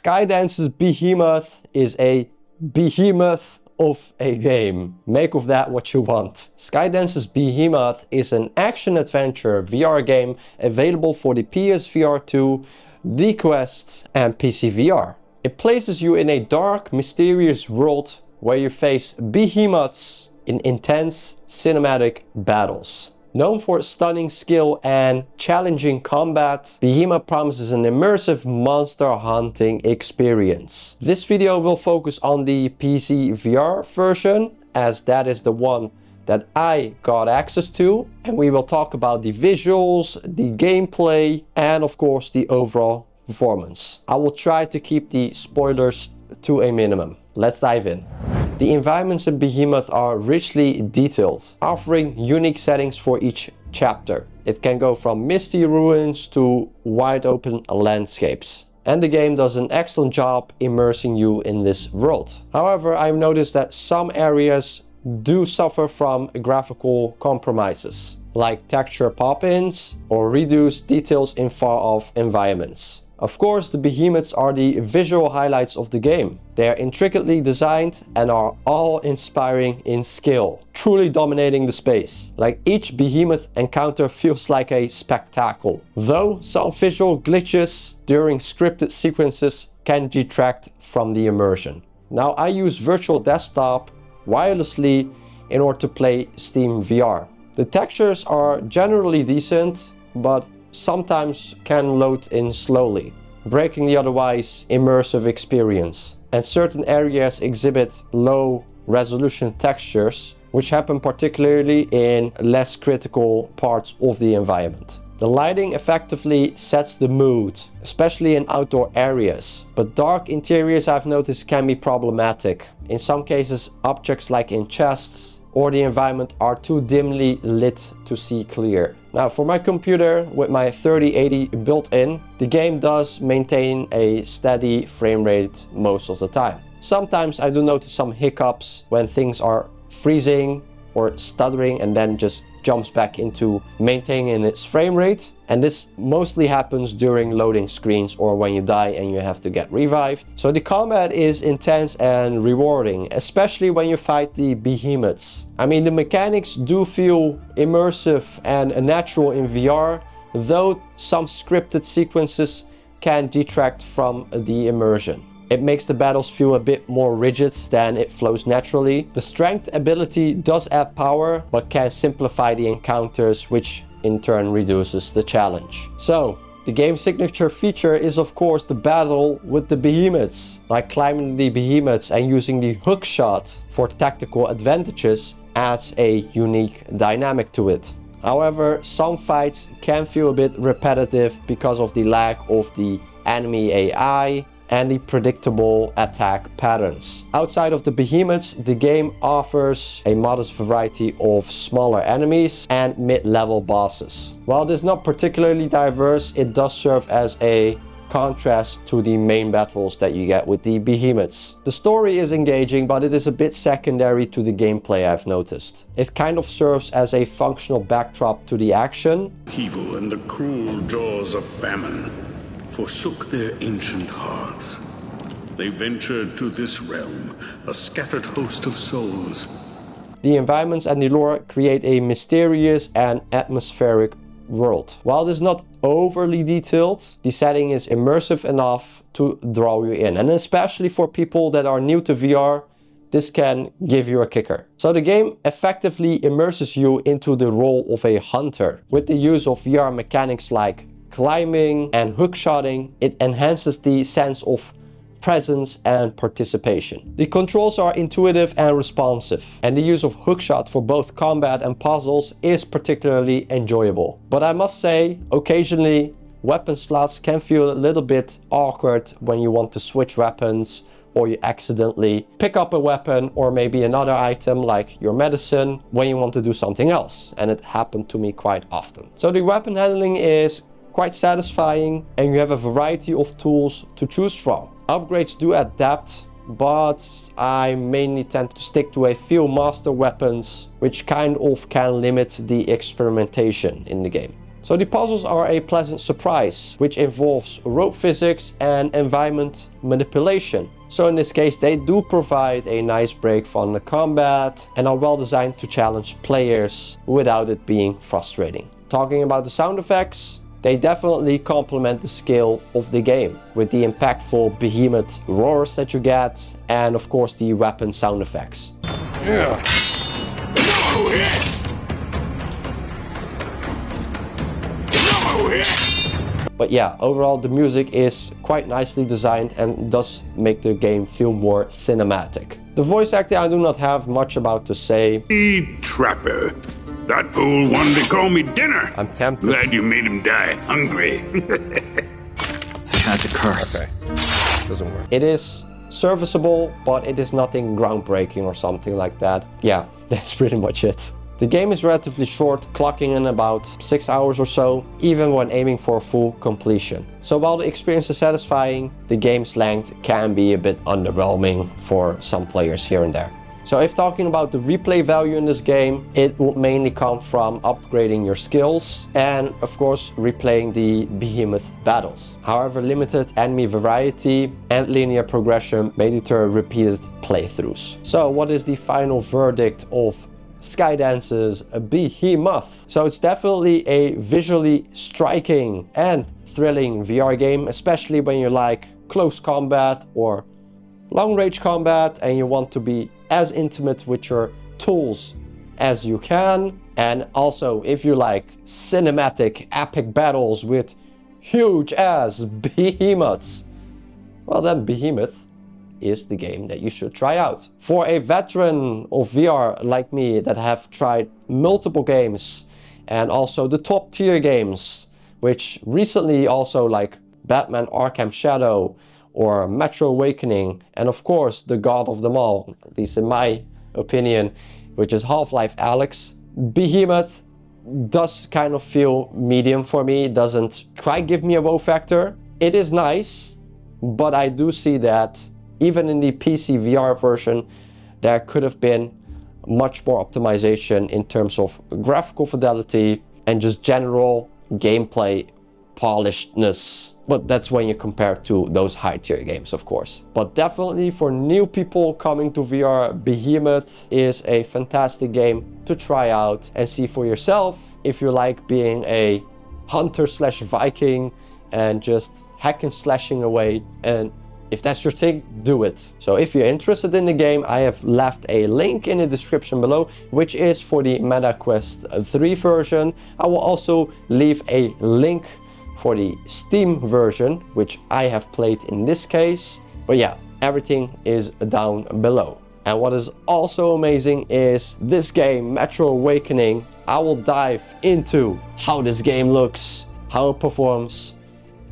Skydance's Behemoth is a behemoth of a game. Make of that what you want. Skydance's Behemoth is an action-adventure VR game available for the PSVR 2, the Quest and PC VR. It places you in a dark, mysterious world where you face behemoths in intense cinematic battles. Known for stunning skill and challenging combat, Behemoth promises an immersive monster hunting experience. This video will focus on the PC VR version, as that is the one that I got access to, and we will talk about the visuals, the gameplay, and of course the overall performance. I will try to keep the spoilers to a minimum. Let's dive in. The environments in Behemoth are richly detailed, offering unique settings for each chapter. It can go from misty ruins to wide open landscapes. And the game does an excellent job immersing you in this world. However, I've noticed that some areas do suffer from graphical compromises, like texture pop-ins or reduced details in far-off environments. Of course, the behemoths are the visual highlights of the game. They are intricately designed and are all inspiring in skill, truly dominating the space. Like each behemoth encounter feels like a spectacle, though some visual glitches during scripted sequences can detract from the immersion. Now, I use virtual desktop wirelessly in order to play Steam VR. The textures are generally decent, but sometimes can load in slowly, breaking the otherwise immersive experience. And certain areas exhibit low resolution textures, which happen particularly in less critical parts of the environment. The lighting effectively sets the mood, especially in outdoor areas, but dark interiors I've noticed can be problematic. In some cases, objects like in chests or the environment are too dimly lit to see clear. Now, for my computer with my 3080 built in, the game does maintain a steady frame rate most of the time. Sometimes I do notice some hiccups when things are freezing or stuttering and then just jumps back into maintaining its frame rate. And this mostly happens during loading screens or when you die and you have to get revived. So the combat is intense and rewarding, especially when you fight the behemoths. I mean, the mechanics do feel immersive and natural in VR, though some scripted sequences can detract from the immersion. It makes the battles feel a bit more rigid than it flows naturally. The strength ability does add power, but can simplify the encounters, which in turn reduces the challenge. So, the game's signature feature is of course the battle with the behemoths. Like climbing the behemoths and using the hook shot for tactical advantages adds a unique dynamic to it. However, some fights can feel a bit repetitive because of the lack of the enemy AI and the predictable attack patterns. Outside of the behemoths, the game offers a modest variety of smaller enemies and mid-level bosses. While it is not particularly diverse, it does serve as a contrast to the main battles that you get with the behemoths. The story is engaging, but it is a bit secondary to the gameplay, I've noticed. It kind of serves as a functional backdrop to the action. People in the cruel jaws of famine forsook their ancient hearths. They ventured to this realm, a scattered host of souls. The environments and the lore create a mysterious and atmospheric world. While it is not overly detailed, the setting is immersive enough to draw you in. And especially for people that are new to VR, this can give you a kicker. So the game effectively immerses you into the role of a hunter. With the use of VR mechanics like climbing and hookshotting, it enhances the sense of presence and participation. The controls are intuitive and responsive, and the use of hookshot for both combat and puzzles is particularly enjoyable. But I must say, occasionally weapon slots can feel a little bit awkward when you want to switch weapons, or you accidentally pick up a weapon or maybe another item like your medicine when you want to do something else, and it happened to me quite often. So the weapon handling is quite satisfying and you have a variety of tools to choose from. Upgrades do add depth, but I mainly tend to stick to a few master weapons, which kind of can limit the experimentation in the game. So So the puzzles are a pleasant surprise, which involves rope physics and environment manipulation. So in this case, they do provide a nice break from the combat and are well designed to challenge players without it being frustrating. Talking about the sound effects, they definitely complement the scale of the game with the impactful behemoth roars that you get and of course the weapon sound effects. Yeah. But yeah, overall the music is quite nicely designed and does make the game feel more cinematic. The voice acting I do not have much about to say. Trapper. That fool wanted to call me dinner. I'm tempted. Glad you made him die hungry. Had the curse. Okay. Doesn't work. It is serviceable, but it is nothing groundbreaking or something like that. Yeah, that's pretty much it. The game is relatively short, clocking in about 6 hours or so, even when aiming for full completion. So while the experience is satisfying, the game's length can be a bit underwhelming for some players here and there. So if talking about the replay value in this game, it will mainly come from upgrading your skills and of course replaying the behemoth battles. However, limited enemy variety and linear progression may deter repeated playthroughs. So what is the final verdict of Skydance's Behemoth? So it's definitely a visually striking and thrilling VR game, especially when you like close combat or long range combat and you want to be as intimate with your tools as you can. And also if you like cinematic epic battles with huge ass behemoths, well then Behemoth is the game that you should try out. For a veteran of VR like me that have tried multiple games and also the top tier games, which recently also like Batman Arkham Shadow or Metro Awakening, and of course the god of them all, at least in my opinion, which is Half-Life Alyx, Behemoth does kind of feel medium for me. It doesn't quite give me a wow factor. It is nice, but I do see that even in the PC VR version, there could have been much more optimization in terms of graphical fidelity and just general gameplay polishedness. But that's when you compare to those high tier games, of course. But definitely for new people coming to VR, Behemoth is a fantastic game to try out and see for yourself if you like being a hunter slash Viking and just hack and slashing away. And if that's your thing, do it. So if you're interested in the game, I have left a link in the description below, which is for the MetaQuest 3 version. I will also leave a link for the Steam version, which I have played in this case. But yeah, everything is down below. And what is also amazing is this game, Metro Awakening. I will dive into how this game looks, how it performs,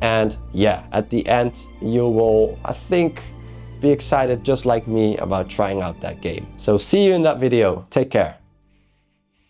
and yeah, at the end you will, I think, be excited just like me about trying out that game. So see you in that video. Take care.